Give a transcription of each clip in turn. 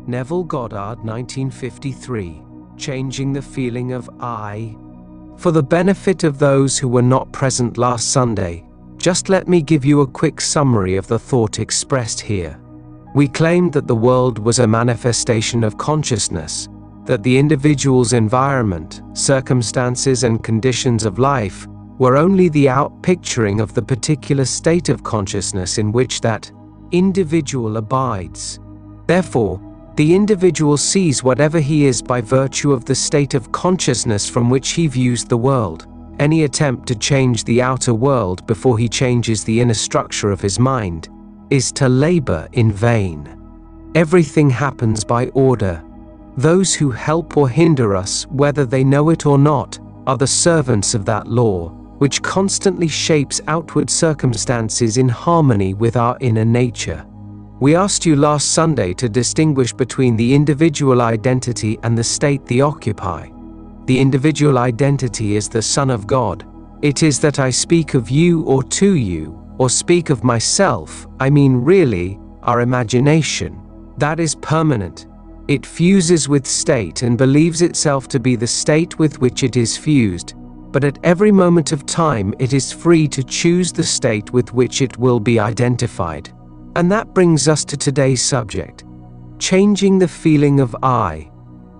Neville Goddard, 1953. Changing the feeling of I. For the benefit of those who were not present last Sunday, just let me give you a quick summary of the thought expressed here. We claimed that the world was a manifestation of consciousness, that the individual's environment, circumstances and conditions of life were only the outpicturing of the particular state of consciousness in which that individual abides. Therefore, the individual sees whatever he is by virtue of the state of consciousness from which he views the world. Any attempt to change the outer world before he changes the inner structure of his mind is to labor in vain. Everything happens by order. Those who help or hinder us, whether they know it or not, are the servants of that law, which constantly shapes outward circumstances in harmony with our inner nature. We asked you last Sunday to distinguish between the individual identity and the state they occupy. The individual identity is the Son of God. It is that I speak of you or to you, or speak of myself, I mean really, our imagination. That is permanent. It fuses with state and believes itself to be the state with which it is fused, but at every moment of time it is free to choose the state with which it will be identified. And that brings us to today's subject, changing the feeling of I.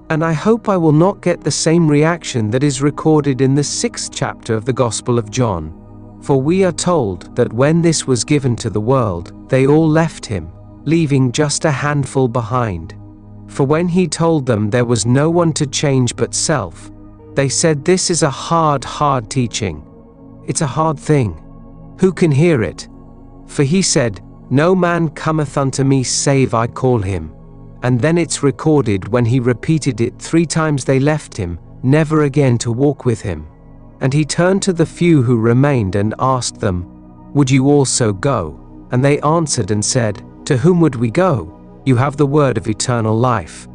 And I hope I will not get the same reaction that is recorded in the 6th chapter of the Gospel of John. For we are told that when this was given to the world, they all left him, leaving just a handful behind. For when he told them there was no one to change but self, they said, "This is a hard teaching. It's a hard thing. Who can hear it?" For he said, "No man cometh unto me save I call him." And then it's recorded when he repeated it 3 times they left him, never again to walk with him. And he turned to the few who remained and asked them, "Would you also go?" And they answered and said, "To whom would we go? You have the word of eternal life."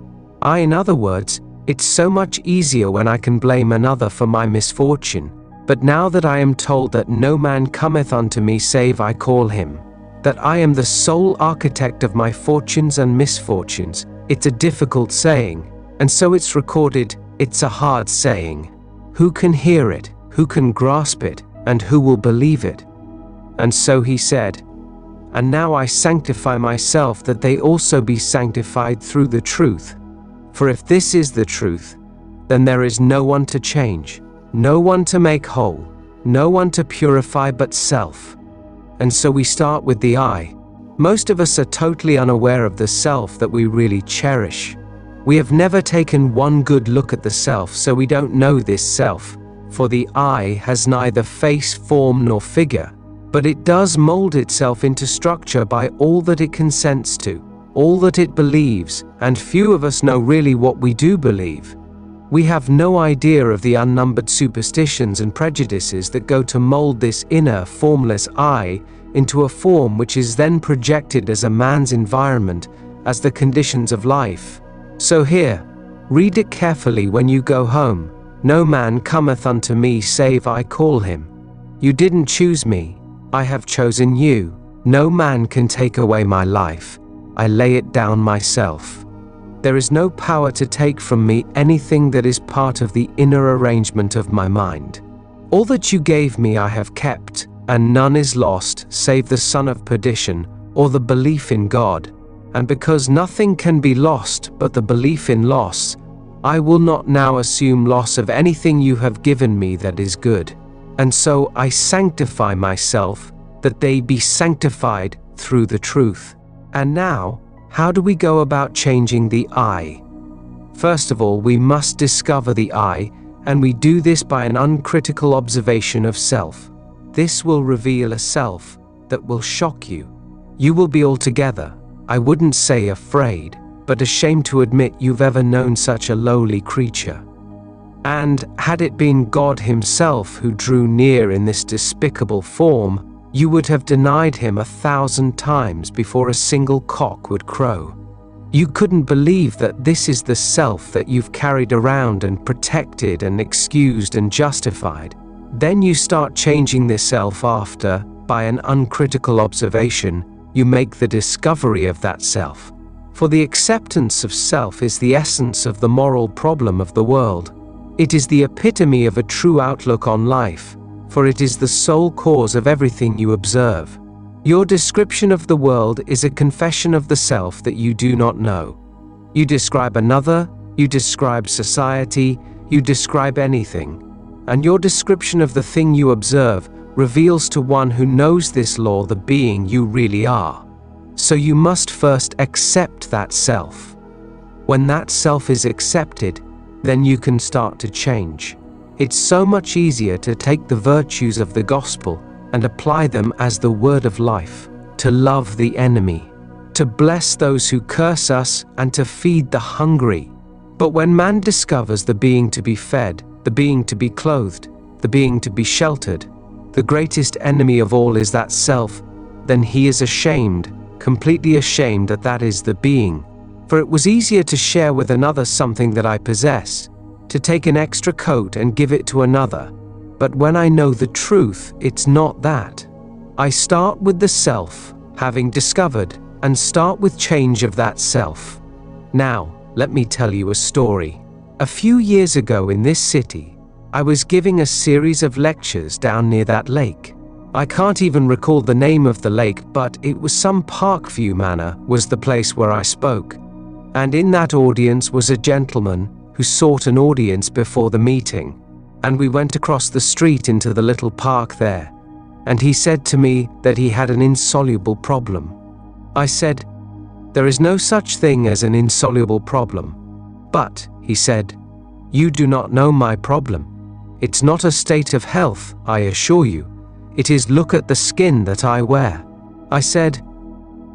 In other words, it's so much easier when I can blame another for my misfortune. But now that I am told that no man cometh unto me save I call him, that I am the sole architect of my fortunes and misfortunes, it's a difficult saying, and so it's recorded, it's a hard saying. Who can hear it, who can grasp it, and who will believe it? And so he said, "And now I sanctify myself that they also be sanctified through the truth. For if this is the truth, then there is no one to change, no one to make whole, no one to purify but self." And so we start with the I. Most of us are totally unaware of the self that we really cherish. We have never taken one good look at the self, so we don't know this self. For the I has neither face, form nor figure, but it does mold itself into structure by all that it consents to, all that it believes, and few of us know really what we do believe. We have no idea of the unnumbered superstitions and prejudices that go to mold this inner, formless I into a form which is then projected as a man's environment, as the conditions of life. So here, read it carefully when you go home. "No man cometh unto me save I call him." You didn't choose me, I have chosen you. No man can take away my life, I lay it down myself. There is no power to take from me anything that is part of the inner arrangement of my mind. All that you gave me I have kept, and none is lost save the son of perdition, or the belief in God. And because nothing can be lost but the belief in loss, I will not now assume loss of anything you have given me that is good. And so I sanctify myself, that they be sanctified through the truth. And now, how do we go about changing the I? First of all, we must discover the I, and we do this by an uncritical observation of self. This will reveal a self that will shock you. You will be altogether, I wouldn't say afraid, but ashamed to admit you've ever known such a lowly creature. And had it been God himself who drew near in this despicable form, you would have denied him 1,000 times before a single cock would crow. You couldn't believe that this is the self that you've carried around and protected and excused and justified. Then you start changing this self after, by an uncritical observation, you make the discovery of that self. For the acceptance of self is the essence of the moral problem of the world. It is the epitome of a true outlook on life, for it is the sole cause of everything you observe. Your description of the world is a confession of the self that you do not know. You describe another, you describe society, you describe anything, and your description of the thing you observe reveals to one who knows this law the being you really are. So you must first accept that self. When that self is accepted, then you can start to change. It's so much easier to take the virtues of the gospel and apply them as the word of life, to love the enemy, to bless those who curse us, and to feed the hungry. But when man discovers the being to be fed, the being to be clothed, the being to be sheltered, the greatest enemy of all is that self, then he is ashamed, completely ashamed that that is the being. For it was easier to share with another something that I possess, to take an extra coat and give it to another. But when I know the truth, it's not that. I start with the self, having discovered, and start with change of that self. Now, let me tell you a story. A few years ago in this city, I was giving a series of lectures down near that lake. I can't even recall the name of the lake, but it was some Parkview Manor was the place where I spoke. And in that audience was a gentleman who sought an audience before the meeting. And we went across the street into the little park there, and he said to me that he had an insoluble problem. I said, "There is no such thing as an insoluble problem." "But," he said, "you do not know my problem. It's not a state of health, I assure you. It is look at the skin that I wear." I said,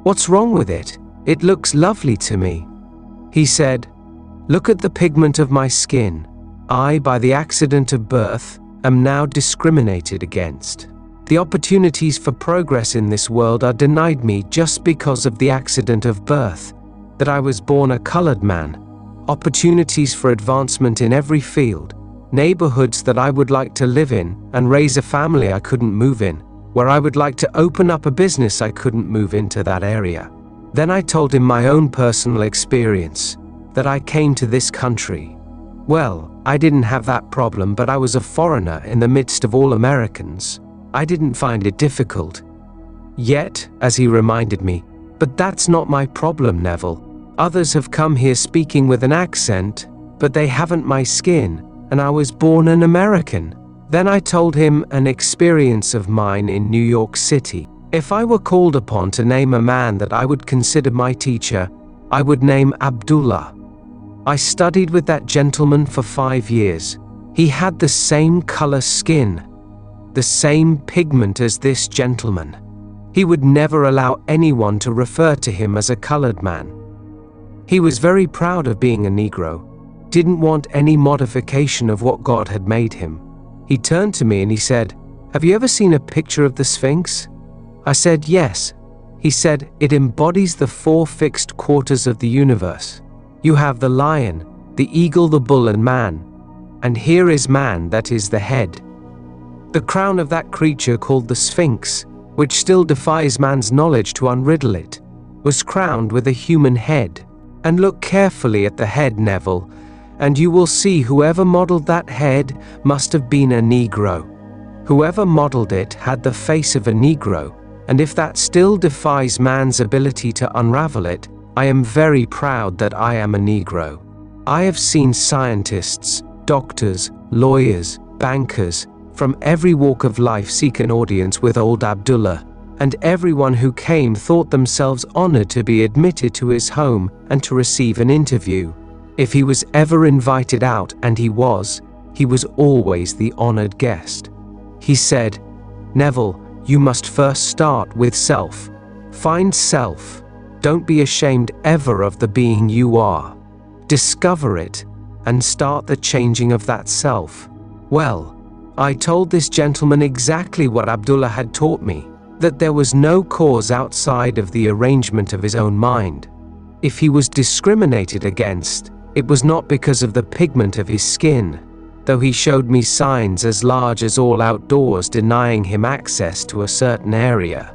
"What's wrong with it? It looks lovely to me." He said, "Look at the pigment of my skin. I, by the accident of birth, am now discriminated against. The opportunities for progress in this world are denied me just because of the accident of birth, that I was born a colored man. Opportunities for advancement in every field, neighborhoods that I would like to live in and raise a family I couldn't move in, where I would like to open up a business I couldn't move into that area." Then I told him my own personal experience, that I came to this country. Well, I didn't have that problem, but I was a foreigner in the midst of all Americans. I didn't find it difficult. Yet, as he reminded me, "But that's not my problem, Neville. Others have come here speaking with an accent, but they haven't my skin, and I was born an American." Then I told him an experience of mine in New York City. If I were called upon to name a man that I would consider my teacher, I would name Abdullah. I studied with that gentleman for 5 years. He had the same color skin, the same pigment as this gentleman. He would never allow anyone to refer to him as a colored man. He was very proud of being a Negro, didn't want any modification of what God had made him. He turned to me and he said, "Have you ever seen a picture of the Sphinx?" I said, "Yes." He said, "It embodies the 4 fixed quarters of the universe. You have the lion, the eagle, the bull, and man. And here is man, that is the head. The crown of that creature called the Sphinx, which still defies man's knowledge to unriddle it, was crowned with a human head. And look carefully at the head, Neville, and you will see whoever modeled that head must have been a Negro. Whoever modeled it had the face of a Negro, and if that still defies man's ability to unravel it, I am very proud that I am a Negro. I have seen scientists, doctors, lawyers, bankers, from every walk of life seek an audience with old Abdullah, and everyone who came thought themselves honored to be admitted to his home and to receive an interview. If he was ever invited out, and he was always the honored guest. He said, "Neville, you must first start with self. Find self. Don't be ashamed ever of the being you are. Discover it, and start the changing of that self." Well, I told this gentleman exactly what Abdullah had taught me, that there was no cause outside of the arrangement of his own mind. If he was discriminated against, it was not because of the pigment of his skin, though he showed me signs as large as all outdoors denying him access to a certain area.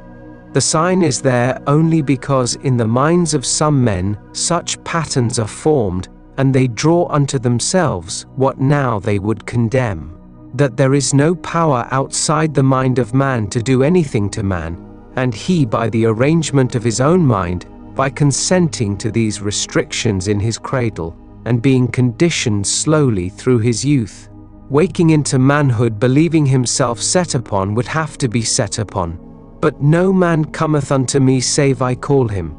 The sign is there only because in the minds of some men such patterns are formed, and they draw unto themselves what now they would condemn. That there is no power outside the mind of man to do anything to man, and he by the arrangement of his own mind, by consenting to these restrictions in his cradle, and being conditioned slowly through his youth, waking into manhood believing himself set upon, would have to be set upon. But no man cometh unto me save I call him.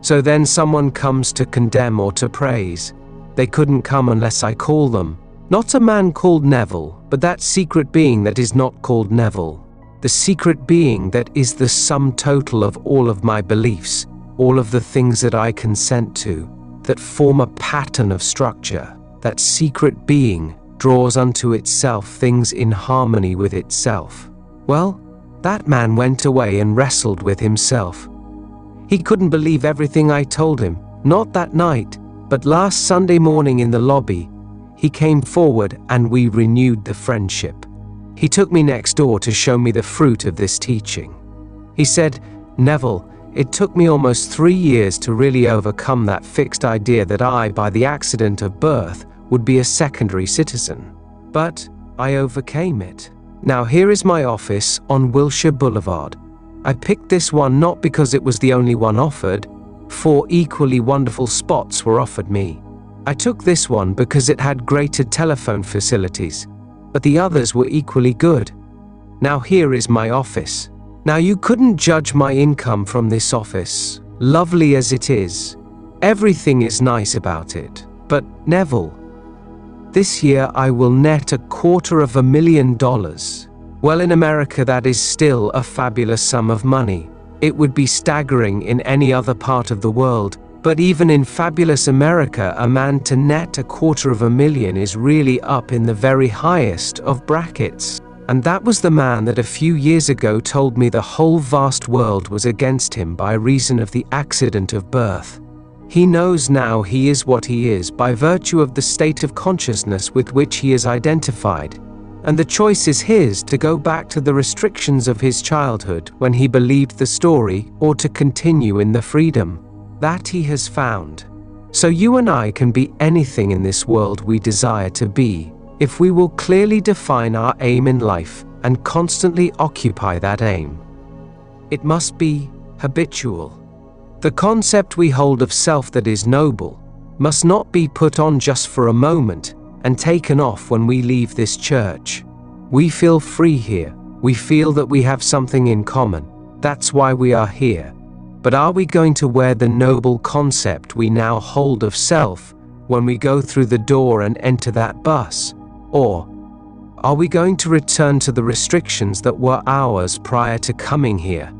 So then someone comes to condemn or to praise. They couldn't come unless I call them. Not a man called Neville, but that secret being that is not called Neville. The secret being that is the sum total of all of my beliefs, all of the things that I consent to, that form a pattern of structure. That secret being draws unto itself things in harmony with itself. Well, that man went away and wrestled with himself. He couldn't believe everything I told him, not that night, but last Sunday morning in the lobby. He came forward and we renewed the friendship. He took me next door to show me the fruit of this teaching. He said, "Neville, it took me almost 3 years to really overcome that fixed idea that I, by the accident of birth, would be a secondary citizen. But I overcame it. Now here is my office on Wilshire Boulevard. I picked this one not because it was the only one offered. 4 equally wonderful spots were offered me. I took this one because it had greater telephone facilities, but the others were equally good. Now here is my office. Now you couldn't judge my income from this office, lovely as it is. Everything is nice about it. But, Neville, this year I will net $250,000. Well, in America that is still a fabulous sum of money. It would be staggering in any other part of the world, but even in fabulous America, a man to net $250,000 is really up in the very highest of brackets. And that was the man that a few years ago told me the whole vast world was against him by reason of the accident of birth. He knows now he is what he is by virtue of the state of consciousness with which he is identified, and the choice is his to go back to the restrictions of his childhood when he believed the story, or to continue in the freedom that he has found. So you and I can be anything in this world we desire to be, if we will clearly define our aim in life and constantly occupy that aim. It must be habitual. The concept we hold of self that is noble must not be put on just for a moment and taken off when we leave this church. We feel free here. We feel that we have something in common. That's why we are here. But are we going to wear the noble concept we now hold of self when we go through the door and enter that bus? Or are we going to return to the restrictions that were ours prior to coming here?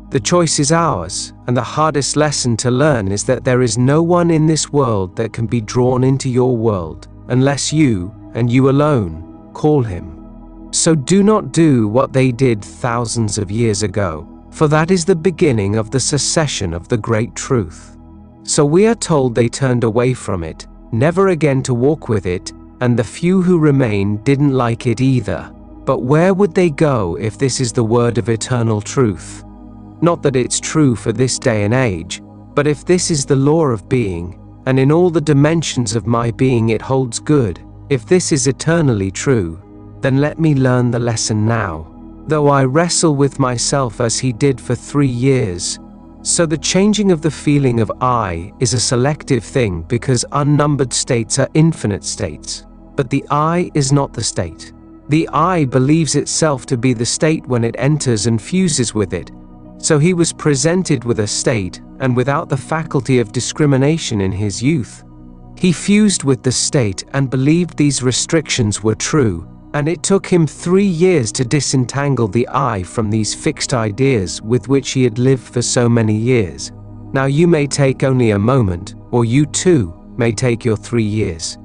The choice is ours, and the hardest lesson to learn is that there is no one in this world that can be drawn into your world unless you, and you alone, call him. So do not do what they did thousands of years ago, for that is the beginning of the secession of the great truth. So we are told they turned away from it, never again to walk with it, and the few who remain didn't like it either. But where would they go if this is the word of eternal truth? Not that it's true for this day and age, but if this is the law of being, and in all the dimensions of my being it holds good, if this is eternally true, then let me learn the lesson now, though I wrestle with myself as he did for 3 years. So the changing of the feeling of I is a selective thing because unnumbered states are infinite states, but the I is not the state. The I believes itself to be the state when it enters and fuses with it. So he was presented with a state, and without the faculty of discrimination in his youth, he fused with the state and believed these restrictions were true, and it took him 3 years to disentangle the I from these fixed ideas with which he had lived for so many years. Now you may take only a moment, or you too may take your 3 years.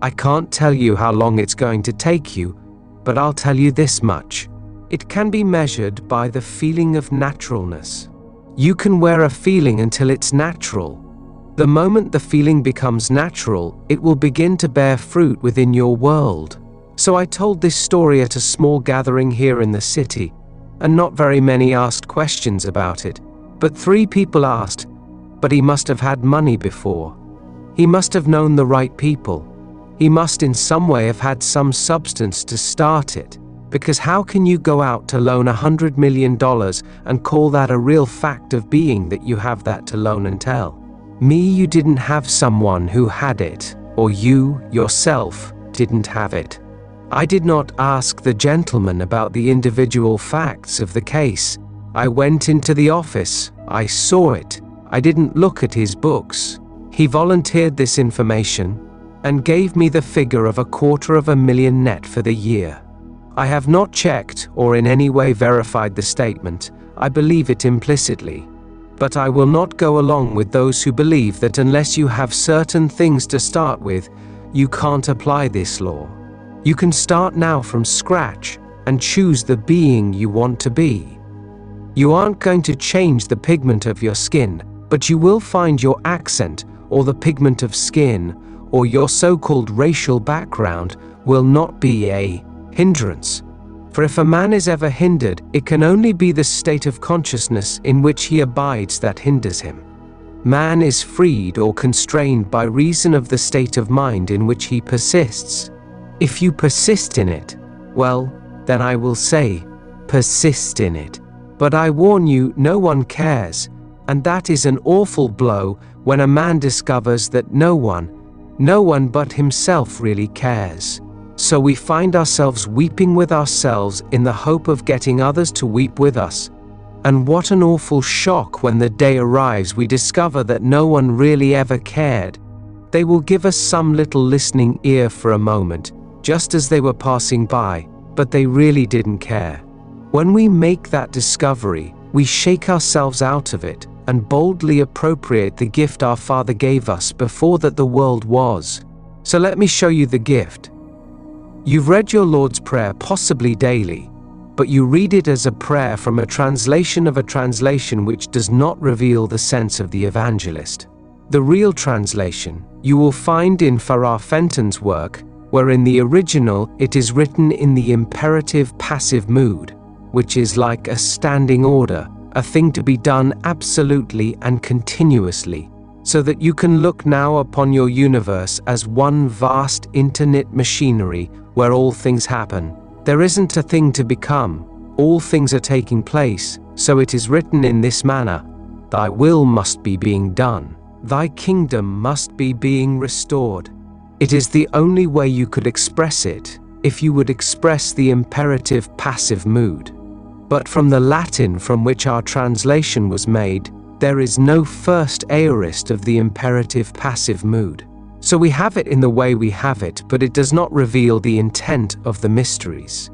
I can't tell you how long it's going to take you, but I'll tell you this much. It can be measured by the feeling of naturalness. You can wear a feeling until it's natural. The moment the feeling becomes natural, it will begin to bear fruit within your world. So I told this story at a small gathering here in the city, and not very many asked questions about it. But 3 people asked, but he must have had money before. He must have known the right people. He must in some way have had some substance to start it, because how can you go out to loan $100 million and call that a real fact of being that you have that to loan and tell? Me, you didn't have someone who had it, or you, yourself, didn't have it. I did not ask the gentleman about the individual facts of the case. I went into the office, I saw it, I didn't look at his books. He volunteered this information and gave me the figure of $250,000 net for the year. I have not checked or in any way verified the statement. I believe it implicitly. But I will not go along with those who believe that unless you have certain things to start with, you can't apply this law. You can start now from scratch and choose the being you want to be. You aren't going to change the pigment of your skin, but you will find your accent or the pigment of skin or your so-called racial background will not be a hindrance. For if a man is ever hindered, it can only be the state of consciousness in which he abides that hinders him. Man is freed or constrained by reason of the state of mind in which he persists. If you persist in it, well, then I will say, persist in it. But I warn you, no one cares, and that is an awful blow when a man discovers that no one but himself really cares. So we find ourselves weeping with ourselves in the hope of getting others to weep with us. And what an awful shock when the day arrives we discover that no one really ever cared. They will give us some little listening ear for a moment, just as they were passing by, but they really didn't care. When we make that discovery, we shake ourselves out of it and boldly appropriate the gift our Father gave us before that the world was. So let me show you the gift. You've read your Lord's Prayer possibly daily, but you read it as a prayer from a translation of a translation which does not reveal the sense of the evangelist. The real translation you will find in Farrar Fenton's work, where in the original it is written in the imperative passive mood, which is like a standing order, a thing to be done absolutely and continuously, so that you can look now upon your universe as one vast interknit machinery where all things happen. There isn't a thing to become, all things are taking place, so it is written in this manner, thy will must be being done, thy kingdom must be being restored. It is the only way you could express it, if you would express the imperative passive mood. But from the Latin from which our translation was made, there is no first aorist of the imperative passive mood. So we have it in the way we have it, but it does not reveal the intent of the mysteries.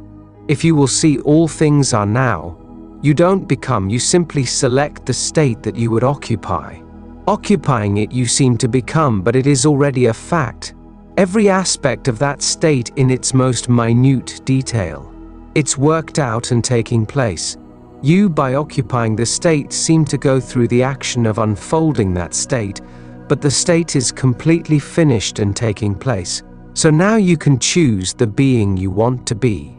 If you will see all things are now, you don't become, you simply select the state that you would occupy. Occupying it you seem to become, but it is already a fact. Every aspect of that state in its most minute detail. It's worked out and taking place. You, by occupying the state, seem to go through the action of unfolding that state, but the state is completely finished and taking place. So now you can choose the being you want to be.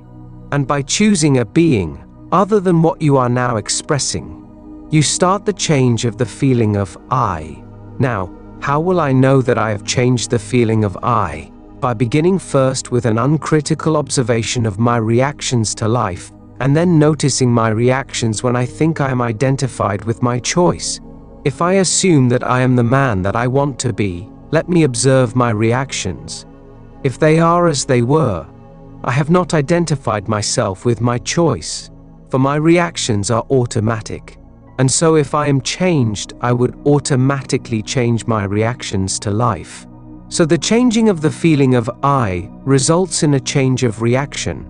And by choosing a being, other than what you are now expressing, you start the change of the feeling of I. Now, how will I know that I have changed the feeling of I? By beginning first with an uncritical observation of my reactions to life, and then noticing my reactions when I think I am identified with my choice. If I assume that I am the man that I want to be, let me observe my reactions. If they are as they were, I have not identified myself with my choice, for my reactions are automatic. And so if I am changed, I would automatically change my reactions to life. So the changing of the feeling of I results in a change of reaction,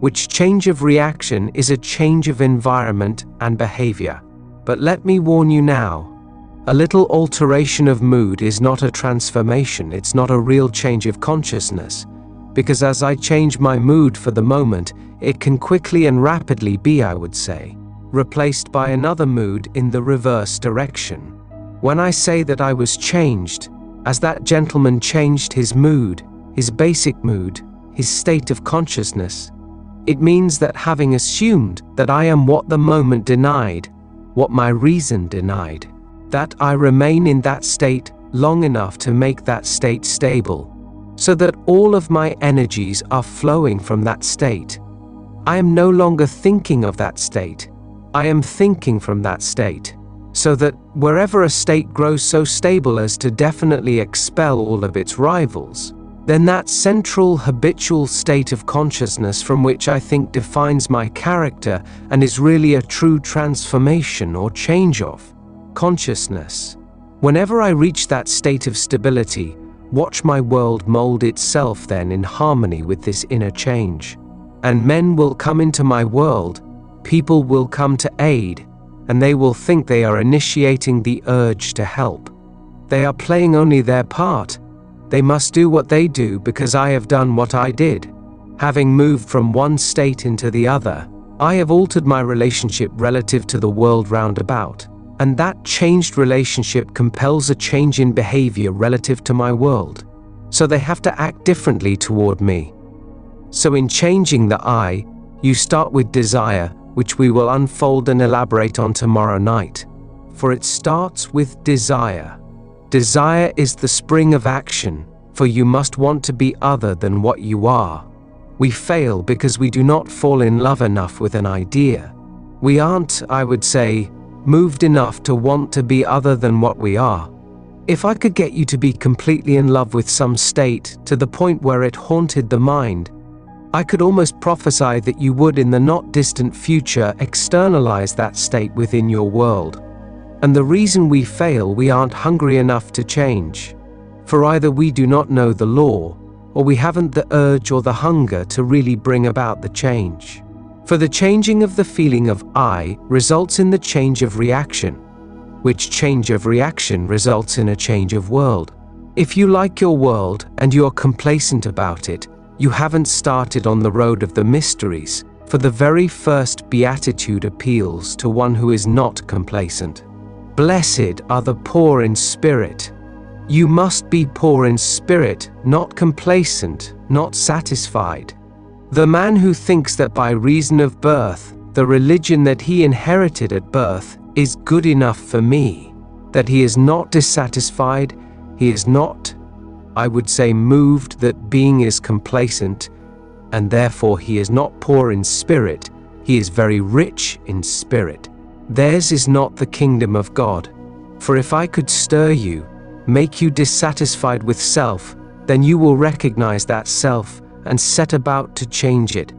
which change of reaction is a change of environment and behavior. But let me warn you now, a little alteration of mood is not a transformation, it's not a real change of consciousness, because as I change my mood for the moment, it can quickly and rapidly be, I would say, replaced by another mood in the reverse direction. When I say that I was changed, as that gentleman changed his mood, his basic mood, his state of consciousness, It means that having assumed that I am what the moment denied, what my reason denied, that I remain in that state long enough to make that state stable, so that all of my energies are flowing from that state. I am no longer thinking of that state. I am thinking from that state, so that wherever a state grows so stable as to definitely expel all of its rivals, then that central habitual state of consciousness from which I think defines my character and is really a true transformation or change of consciousness. Whenever I reach that state of stability, watch my world mold itself then in harmony with this inner change. And men will come into my world, people will come to aid, and they will think they are initiating the urge to help. They are playing only their part. They must do what they do because I have done what I did. Having moved from one state into the other, I have altered my relationship relative to the world round about, and that changed relationship compels a change in behavior relative to my world. So they have to act differently toward me. So in changing the I, you start with desire, which we will unfold and elaborate on tomorrow night. For it starts with desire. Desire is the spring of action, for you must want to be other than what you are. We fail because we do not fall in love enough with an idea. We aren't, I would say, moved enough to want to be other than what we are. If I could get you to be completely in love with some state to the point where it haunted the mind, I could almost prophesy that you would in the not distant future externalize that state within your world. And the reason we fail, we aren't hungry enough to change. For either we do not know the law, or we haven't the urge or the hunger to really bring about the change. For the changing of the feeling of I results in the change of reaction, which change of reaction results in a change of world. If you like your world and you are complacent about it, you haven't started on the road of the mysteries, for the very first beatitude appeals to one who is not complacent. Blessed are the poor in spirit. You must be poor in spirit, not complacent, not satisfied. The man who thinks that by reason of birth, the religion that he inherited at birth is good enough for me, that he is not dissatisfied, he is not, I would say, moved that being is complacent, and therefore he is not poor in spirit, he is very rich in spirit. Theirs is not the kingdom of God. For if I could stir you, make you dissatisfied with self, then you will recognize that self and set about to change it.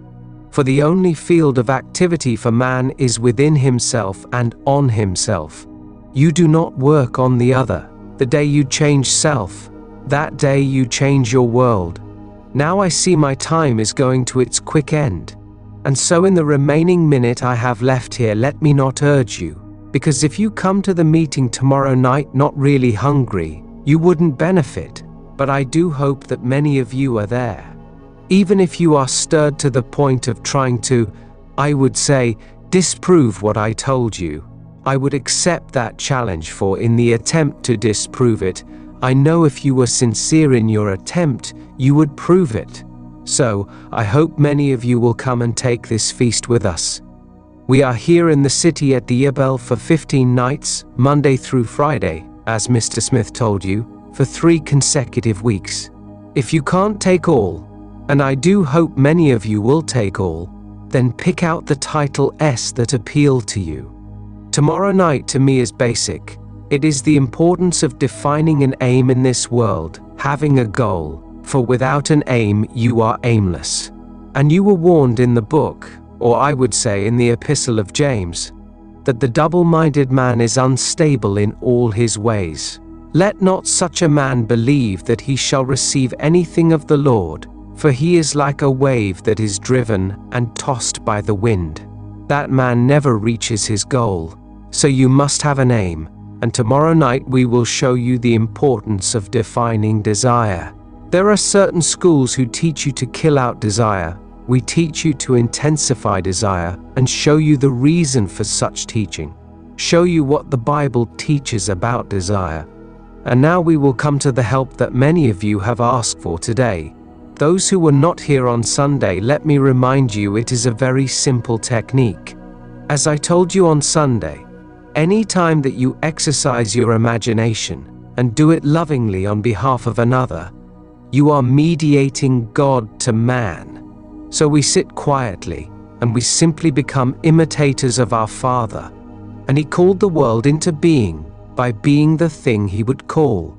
For the only field of activity for man is within himself and on himself. You do not work on the other. The day you change self, that day you change your world. Now I see my time is going to its quick end. And so in the remaining minute I have left here, let me not urge you, because if you come to the meeting tomorrow night not really hungry, you wouldn't benefit. But I do hope that many of you are there. Even if you are stirred to the point of trying to, I would say, disprove what I told you, I would accept that challenge, for in the attempt to disprove it, I know if you were sincere in your attempt, you would prove it. So, I hope many of you will come and take this feast with us. We are here in the city at the Abel for 15 nights, Monday through Friday, as Mr. Smith told you, for 3 consecutive weeks. If you can't take all, and I do hope many of you will take all, then pick out the title S that appeal to you. Tomorrow night to me is basic. It is the importance of defining an aim in this world, having a goal, for without an aim you are aimless. And you were warned in the book, or I would say in the Epistle of James, that the double-minded man is unstable in all his ways. Let not such a man believe that he shall receive anything of the Lord, for he is like a wave that is driven and tossed by the wind. That man never reaches his goal. So you must have an aim, and tomorrow night we will show you the importance of defining desire. There are certain schools who teach you to kill out desire. We teach you to intensify desire and show you the reason for such teaching. Show you what the Bible teaches about desire. And now we will come to the help that many of you have asked for today. Those who were not here on Sunday, let me remind you, it is a very simple technique. As I told you on Sunday, any time that you exercise your imagination and do it lovingly on behalf of another, you are mediating God to man. So we sit quietly and we simply become imitators of our Father. And He called the world into being by being the thing He would call.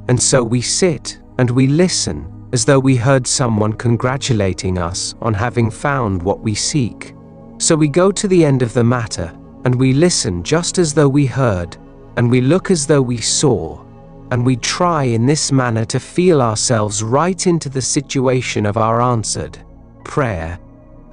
And so we sit and we listen as though we heard someone congratulating us on having found what we seek. So we go to the end of the matter and we listen just as though we heard, and we look as though we saw, and we try in this manner to feel ourselves right into the situation of our answered prayer.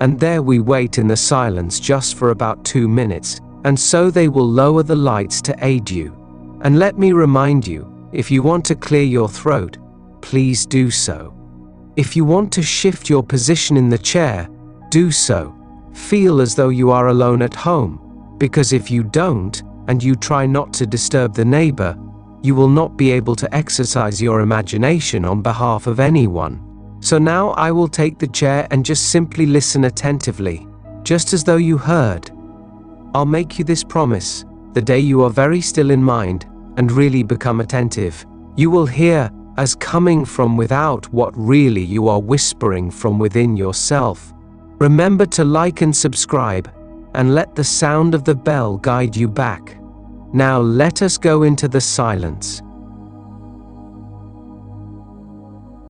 And there we wait in the silence just for about 2 minutes, and so they will lower the lights to aid you. And let me remind you, if you want to clear your throat, please do so. If you want to shift your position in the chair, do so. Feel as though you are alone at home, because if you don't, and you try not to disturb the neighbor, you will not be able to exercise your imagination on behalf of anyone. So now I will take the chair and just simply listen attentively, just as though you heard. I'll make you this promise: the day you are very still in mind and really become attentive, you will hear as coming from without what really you are whispering from within yourself. Remember to like and subscribe, and let the sound of the bell guide you back. Now let us go into the silence